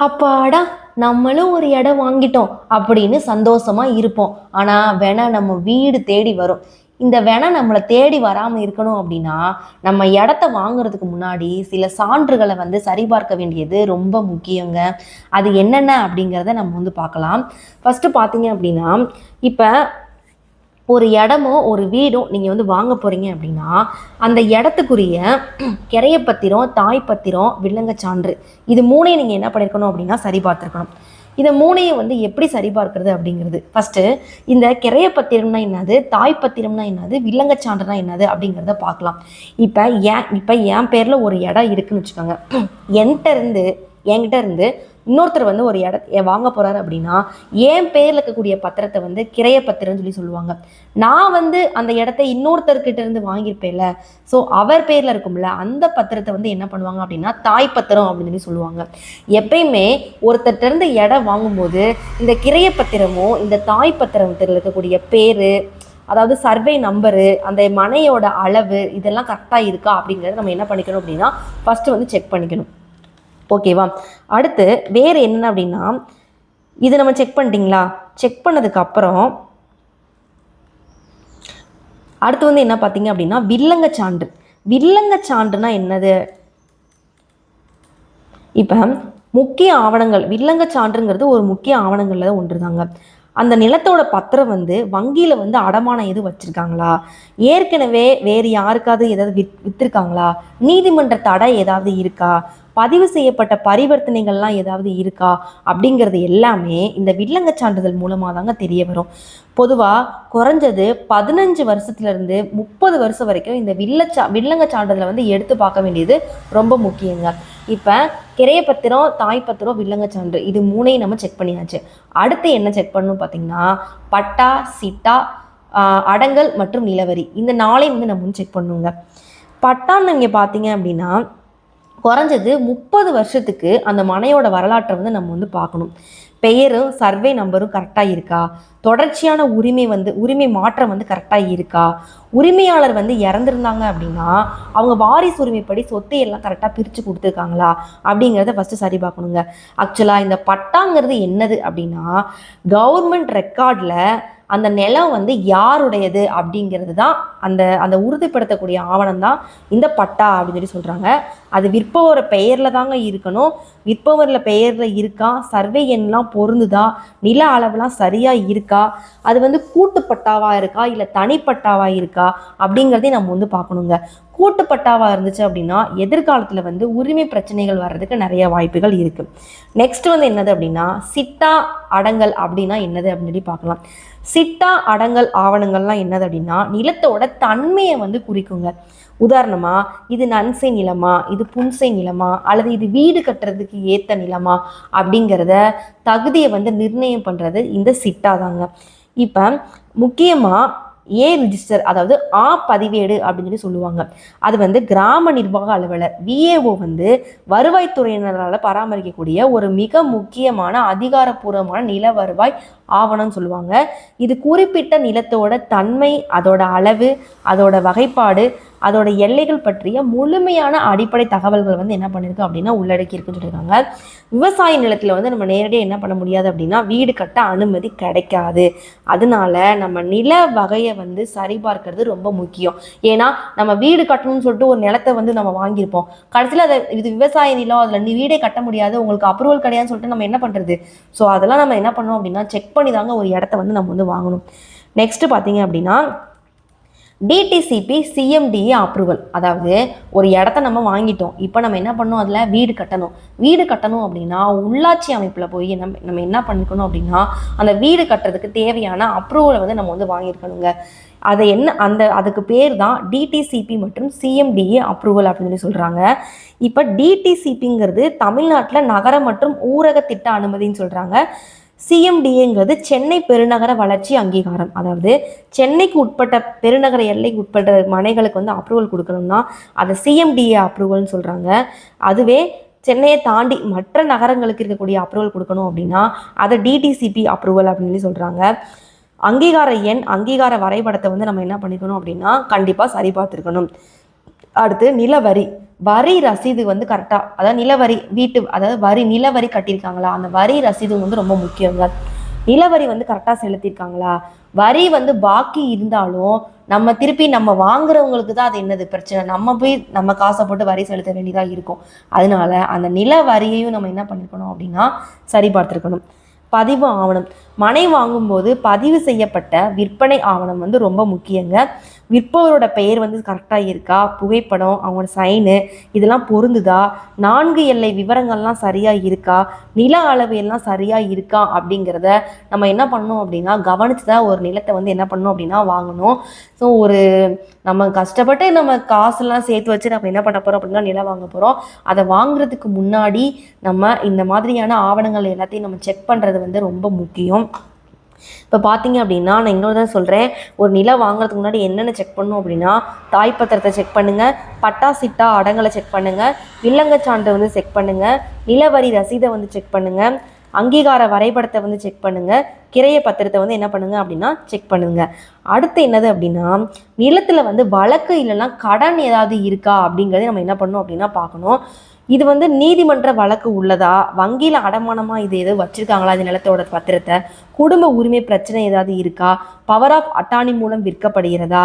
அப்பாடா நம்மளும் ஒரு இடம் வாங்கிட்டோம் அப்படின்னு சந்தோஷமா இருப்போம். ஆனா வேணா நம்ம வீடு தேடி வரும். இந்த வேணா நம்மளை தேடி வராம இருக்கணும் அப்படின்னா நம்ம இடத்த வாங்குறதுக்கு முன்னாடி சில சான்றுகளை சரிபார்க்க வேண்டியது ரொம்ப முக்கியங்க. அது என்னென்ன அப்படிங்கிறத நம்ம பார்க்கலாம். ஃபர்ஸ்ட் பார்த்தீங்க அப்படின்னா, இப்போ ஒரு இடமோ ஒரு வீடோ நீங்கள் வாங்க போகிறீங்க அப்படின்னா அந்த இடத்துக்குரிய கிரைய பத்திரம், தாய் பத்திரம், வில்லங்க சான்று, இது மூணையும் நீங்கள் என்ன பண்ணியிருக்கணும் அப்படின்னா சரி பார்த்துருக்கணும். இதை மூணையும் எப்படி சரிபார்க்கிறது அப்படிங்கிறது ஃபஸ்ட்டு இந்த கிரைய பத்திரம்னா என்னது, தாய் பத்திரம்னா என்னது, வில்லங்க சான்றுனா என்னது அப்படிங்கிறத பார்க்கலாம். இப்போ என் பேரில் ஒரு இடம் இருக்குன்னு வச்சுக்கோங்க. என்கிட்ட இருந்து இன்னொருத்தர் ஒரு இடத்த வாங்க போறாரு அப்படின்னா என் பேர்ல இருக்கக்கூடிய பத்திரத்தை கிரைய பத்திரம்னு சொல்லுவாங்க. நான் அந்த இடத்த இன்னொருத்தர்கிட்ட இருந்து வாங்கியிருப்பேன்ல, ஸோ அவர் பேர்ல இருக்கும்ல அந்த பத்திரத்தை என்ன பண்ணுவாங்க அப்படின்னா தாய் பத்திரம் அப்படின்னு சொல்லுவாங்க. எப்பயுமே ஒருத்தர்கிட்ட இருந்து இடம் வாங்கும்போது இந்த கிரைய பத்திரமோ இந்த தாய் பத்திரத்தில் இருக்கக்கூடிய பேரு, அதாவது சர்வே நம்பரு, அந்த மனையோட அளவு, இதெல்லாம் கரெக்டாக இருக்கா அப்படிங்கிறத நம்ம என்ன பண்ணிக்கணும் அப்படின்னா ஃபர்ஸ்ட் செக் பண்ணிக்கணும். ஓகேவா? அடுத்து வேறு என்ன அப்படின்னா, இது நம்ம செக் பண்ணிட்டீங்களா? செக் பண்ணதுக்கப்புறம் அடுத்து என்ன பார்த்தீங்க அப்படின்னா வில்லங்க சான்று. வில்லங்க சான்றுனா என்னது? இப்போ முக்கிய ஆவணங்கள், வில்லங்க சான்றுங்கிறது ஒரு முக்கிய ஆவணங்கள்ல ஒன்று தாங்க. அந்த நிலத்தோட பத்திரம் வங்கியில் அடமானம் எதுவும் வச்சுருக்காங்களா, ஏற்கனவே வேறு யாருக்காவது ஏதாவது விற்றுருக்காங்களா, நீதிமன்ற தடை ஏதாவது இருக்கா, பதிவு செய்யப்பட்ட பரிவர்த்தனைகள்லாம் ஏதாவது இருக்கா அப்படிங்கிறது எல்லாமே இந்த வில்லங்க சான்றிதழ் மூலமாக தாங்க தெரிய வரும். பொதுவாக குறைஞ்சது 15 வருஷத்துலேருந்து 30 வருஷம் வரைக்கும் இந்த வில்லங்க சான்றிதழை எடுத்து பார்க்க வேண்டியது ரொம்ப முக்கியங்க. இப்போ கிரைய பத்திரம், தாய் பத்திரம், வில்லங்க சான்று, இது மூணையும் நம்ம செக் பண்ணியாச்சு. அடுத்து என்ன செக் பண்ணணும் பார்த்தீங்கன்னா பட்டா, சிட்டா, அடங்கல் மற்றும் நிலவரி, இந்த நாளையும் நம்ம செக் பண்ணுங்க. பட்டான்னு நீங்கள் பார்த்தீங்க அப்படின்னா குறைஞ்சது 30 வருஷத்துக்கு அந்த மனையோட வரலாற்றை நம்ம பார்க்கணும். பெயரும் சர்வே நம்பரும் கரெக்டாக இருக்கா, தொடர்ச்சியான உரிமை மாற்றம் கரெக்டாக இருக்கா, உரிமையாளர் இறந்துருந்தாங்க அப்படின்னா அவங்க வாரிசு உரிமைப்படி சொத்தை எல்லாம் கரெக்டாக பிரித்து கொடுத்துருக்காங்களா அப்படிங்கிறத ஃபஸ்ட்டு சரி பார்க்கணுங்க. ஆக்சுவலாக இந்த பட்டாங்கிறது என்னது அப்படின்னா கவர்மெண்ட் ரெக்கார்டில் அந்த நிலம் யாருடையது அப்படிங்கிறது தான் அந்த உறுதிப்படுத்தக்கூடிய ஆவணம் தான் இந்த பட்டா அப்படின்னு சொல்கிறாங்க. அது விற்பவர பெயரில் தாங்க இருக்கணும். விற்பவரில் பெயரில் இருக்கா, சர்வே எண்ணெலாம் பொருந்துதா, நில அளவுலாம் சரியாக இருக்கா, அது கூட்டுப்பட்டாவாக இருக்கா இல்லை தனிப்பட்டாவாக இருக்கா அப்படிங்கிறதையும் நம்ம பார்க்கணுங்க. கூட்டுப்பட்டாவாக இருந்துச்சு அப்படின்னா எதிர்காலத்தில் உரிமை பிரச்சனைகள் வர்றதுக்கு நிறைய வாய்ப்புகள் இருக்குது. நெக்ஸ்ட் என்னது அப்படின்னா சிட்டா, அடங்கல் அப்படின்னா என்னது அப்படின்னு பார்க்கலாம். சிட்டா, அடங்கல் ஆவணங்கள்லாம் என்னது அப்படின்னா நிலத்தோட தன்மையை குறிக்குங்க. உதாரணமா இது நன்சை நிலமா, இது புன்சை நிலமா, அல்லது இது வீடு கட்டுறதுக்கு ஏற்ற நிலமா அப்படிங்கிறத தகுதியை நிர்ணயம் பண்ணுறது இந்த சிட்டா தாங்க. இப்போ முக்கியமாக ஏ ரிஜிஸ்டர், அதாவது பதிவேடு அப்படின்னு சொல்லுவாங்க. அது கிராம நிர்வாக அலுவலர் விஏஓ வருவாய்த்துறையினரால் பராமரிக்கக்கூடிய ஒரு மிக முக்கியமான அதிகாரப்பூர்வமான நில வருவாய் ஆவணம்னு சொல்லுவாங்க. இது குறிப்பிட்ட நிலத்தோட தன்மை, அதோட அளவு, அதோட வகைப்பாடு, அதோட எல்லைகள் பற்றிய முழுமையான அடிப்படை தகவல்கள் என்ன பண்ணியிருக்கு அப்படின்னா உள்ளடக்கி இருக்குன்னு சொல்லியிருக்காங்க. விவசாய நிலத்தில் நம்ம நேரடியாக என்ன பண்ண முடியாது அப்படின்னா வீடு கட்ட அனுமதி கிடைக்காது. அதனால நம்ம நில வகையை சரிபார்க்கிறது ரொம்ப முக்கியம். ஏன்னா நம்ம வீடு கட்டணும்னு சொல்லிட்டு ஒரு நிலத்தை நம்ம வாங்கியிருப்போம், கடைசியில் அதை இது விவசாய நிலம், அதில் நீ வீடே கட்ட முடியாது, உங்களுக்கு அப்ரூவல் கிடையாதுன்னு சொல்லிட்டு நம்ம என்ன பண்ணுறது? ஸோ அதெல்லாம் நம்ம என்ன பண்ணோம் அப்படின்னா செக் பண்ணி தாங்க ஒரு இடத்த நம்ம வாங்கணும். நெக்ஸ்ட் பார்த்தீங்க அப்படின்னா டிடிசிபி சிஎம்டிஏ அப்ரூவல். அதாவது ஒரு இடத்த நம்ம வாங்கிட்டோம், இப்போ நம்ம என்ன பண்ணணும், அதில் வீடு கட்டணும் அப்படின்னா உள்ளாட்சி அமைப்பில் போய் நம்ம என்ன பண்ணிக்கணும் அப்படின்னா அந்த வீடு கட்டுறதுக்கு தேவையான அப்ரூவலை நம்ம வாங்கியிருக்கணுங்க. அதை அதுக்கு பேர் தான் டிடிசிபி மற்றும் சிஎம்டிஏ அப்ரூவல் அப்படின்னு சொல்கிறாங்க. இப்போ டிடிசிபிங்கிறது தமிழ்நாட்டில் நகர மற்றும் ஊரக திட்ட அனுமதின்னு சொல்கிறாங்க. சிஎம்டிஏங்கிறது சென்னை பெருநகர வளர்ச்சி அங்கீகாரம். அதாவது சென்னைக்கு உட்பட்ட பெருநகர எல்லைக்கு உட்பட்ட மனைகளுக்கு அப்ரூவல் கொடுக்கணும்னா அதை சிஎம்டிஏ அப்ரூவல்னு சொல்கிறாங்க. அதுவே சென்னையை தாண்டி மற்ற நகரங்களுக்கு இருக்கக்கூடிய அப்ரூவல் கொடுக்கணும் அப்படின்னா அதை டிடிசிபி அப்ரூவல் அப்படின்னு சொல்கிறாங்க. அங்கீகார எண், அங்கீகார வரைபடத்தை நம்ம என்ன பண்ணிக்கணும் அப்படின்னா கண்டிப்பாக சரி பார்த்துருக்கணும். அடுத்து நிலவரி. வரி ரசீது வந்து கரெக்டாக, அதாவது நிலவரி வீட்டு அதாவது வரி நிலவரி கட்டியிருக்காங்களா, அந்த வரி ரசீது வந்து ரொம்ப முக்கியங்க. நிலவரி வந்து கரெக்டாக செலுத்தியிருக்காங்களா, வரி வந்து பாக்கி இருந்தாலும் நம்ம திருப்பி நம்ம வாங்குறவங்களுக்கு தான் அது என்னது பிரச்சனை, நம்ம போய் நம்ம காசை போட்டு வரி செலுத்த வேண்டியதாக இருக்கும். அதனால அந்த நில வரியையும் நம்ம என்ன பண்ணிருக்கணும் அப்படின்னா சரி பார்த்துருக்கணும். பதிவு ஆவணம், மனை வாங்கும்போது பதிவு செய்யப்பட்ட விற்பனை ஆவணம் வந்து ரொம்ப முக்கியங்க. விற்பவரோட பெயர் வந்து கரெக்டாக இருக்கா, புகைப்படம், அவங்களோட சைனு இதெல்லாம் பொருந்துதா, 4 எல்லை விவரங்கள்லாம் சரியாக இருக்கா, நில அளவு எல்லாம் சரியாக இருக்கா அப்படிங்கிறத நம்ம என்ன பண்ணணும் அப்படின்னா கவனித்து தான் ஒரு நிலத்தை வந்து என்ன பண்ணணும் அப்படின்னா வாங்கணும். ஸோ நம்ம கஷ்டப்பட்டு நம்ம காசுலாம் சேர்த்து வச்சு நம்ம என்ன பண்ண போகிறோம் அப்படின்னா நிலம் வாங்க போகிறோம். அதை வாங்குறதுக்கு முன்னாடி நம்ம இந்த மாதிரியான ஆவணங்கள் எல்லாத்தையும் நம்ம செக் பண்ணுறது வந்து ரொம்ப முக்கியம். இப்போ பார்த்தீங்க அப்படின்னா நான் இன்னொரு தான் சொல்கிறேன், ஒரு நிலம் வாங்குறதுக்கு முன்னாடி என்னென்ன செக் பண்ணணும் அப்படின்னா தாய் பத்திரத்தை செக் பண்ணுங்கள், பட்டா சிட்டா அடங்கலை செக் பண்ணுங்கள், வில்லங்க சான்றை வந்து செக் பண்ணுங்கள், நிலவரி ரசீதை வந்து செக் பண்ணுங்கள், அங்கீகார வரைபடத்தை வந்து செக் பண்ணுங்கள், கிரைய பத்திரத்தை வந்து என்ன பண்ணுங்க அப்படின்னா செக் பண்ணுங்க. அடுத்து என்னது அப்படின்னா நிலத்தில் வந்து வழக்கு இல்லைன்னா கடன் ஏதாவது இருக்கா அப்படிங்கிறத நம்ம என்ன பண்ணணும் அப்படின்னா பார்க்கணும். இது வந்து நீதிமன்ற வழக்கு உள்ளதா, வங்கியில் அடமானமாக இது எதுவும் வச்சுருக்காங்களா இந்த நிலத்தோட பத்திரத்தை, குடும்ப உரிமை பிரச்சனை ஏதாவது இருக்கா, பவர் ஆஃப் அட்டானி மூலம் விற்கப்படுகிறதா,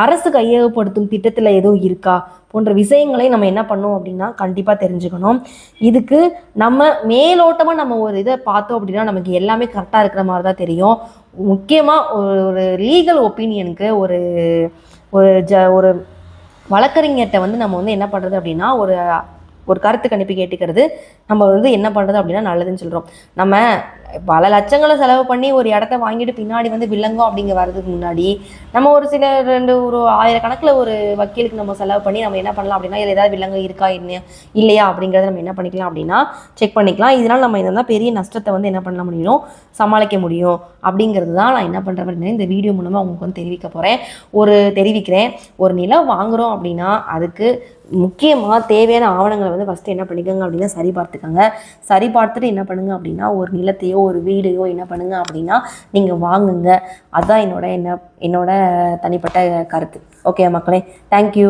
அரசு கையகப்படுத்தும் திட்டத்தில் எதுவும் இருக்கா போன்ற விஷயங்களை நம்ம என்ன பண்ணோம் அப்படின்னா கண்டிப்பாக தெரிஞ்சுக்கணும். இதுக்கு நம்ம மேலோட்டமாக நம்ம ஒரு இதை பார்த்தோம் அப்படின்னா நமக்கு எல்லாமே கரெக்டாக இருக்கிற மாதிரி தான் தெரியும். முக்கியமாக ஒரு லீகல் ஒப்பீனியனுக்கு ஒரு ஒரு வழக்கறிஞர்கிட்ட வந்து நம்ம வந்து என்ன பண்ணுறது அப்படின்னா ஒரு கருத்து கணிப்பு கேட்டுக்கிறது நம்ம வந்து என்ன பண்ணுறது அப்படின்னா நல்லதுன்னு சொல்கிறோம். நம்ம பல லட்சங்களை செலவு பண்ணி ஒரு இடத்த வாங்கிட்டு பின்னாடி வந்து வில்லங்கம் அப்படிங்க வர்றதுக்கு முன்னாடி நம்ம ஒரு சில ஒரு 1000 கணக்கில் ஒரு வக்கீலுக்கு நம்ம செலவு பண்ணி நம்ம என்ன பண்ணலாம் அப்படின்னா இதில் ஏதாவது வில்லங்கம் இருக்கா இல்லையா அப்படிங்கிறத நம்ம என்ன பண்ணிக்கலாம் அப்படின்னா செக் பண்ணிக்கலாம். இதனால் நம்ம இதெல்லாம் பெரிய நஷ்டத்தை வந்து என்ன பண்ண முடியும், சமாளிக்க முடியும் அப்படிங்கிறது தான் நான் என்ன பண்ணுறேன் அப்படின்னா இந்த வீடியோ மூலமாக உங்களுக்கு வந்து தெரிவிக்கிறேன். ஒரு நிலம் வாங்குகிறோம் அப்படின்னா அதுக்கு முக்கியமாக தேவையான ஆவணங்களை வந்து ஃபஸ்ட்டு என்ன பண்ணிக்கோங்க அப்படின்னா சரி பார்த்துட்டு என்ன பண்ணுங்க அப்படின்னா ஒரு நிலத்தையோ ஒரு வீடையோ என்ன பண்ணுங்க அப்படின்னா நீங்கள் வாங்குங்க. அதுதான் என்னோட தனிப்பட்ட கருத்து. ஓகே மக்களே, தேங்க்யூ.